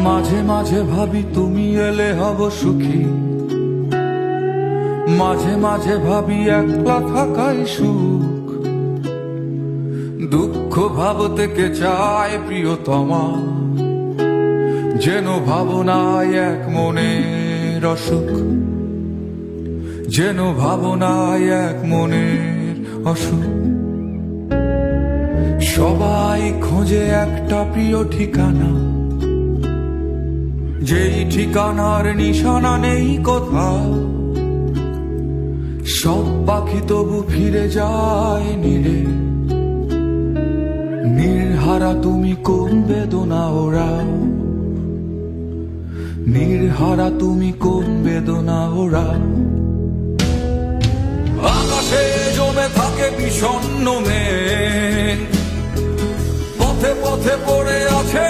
মাঝে মাঝে ভাবি তুমি এলে হব সুখী, মাঝে মাঝে ভাবি একলা থাকাই সুখ। দুঃখ ভাবতে কে চায় প্রিয়তমা, যেন ভাবনায় এক মনের অসুখ, যেন ভাবনায় এক মনের অসুখ। সবাই খোঁজে একটা প্রিয় ঠিকানা, যেই ঠিকানার নিশানা নেই কোথাও। সব পাখি তবু ফিরে যায় নীড়ে, নির্হারা তুমি কোন বেদনা ওরাও, নির্হারা তুমি কোন বেদনা ওরাও। আকাশে জমে থাকে বিষণ্ণ মেঘ, পথে পথে পড়ে আছে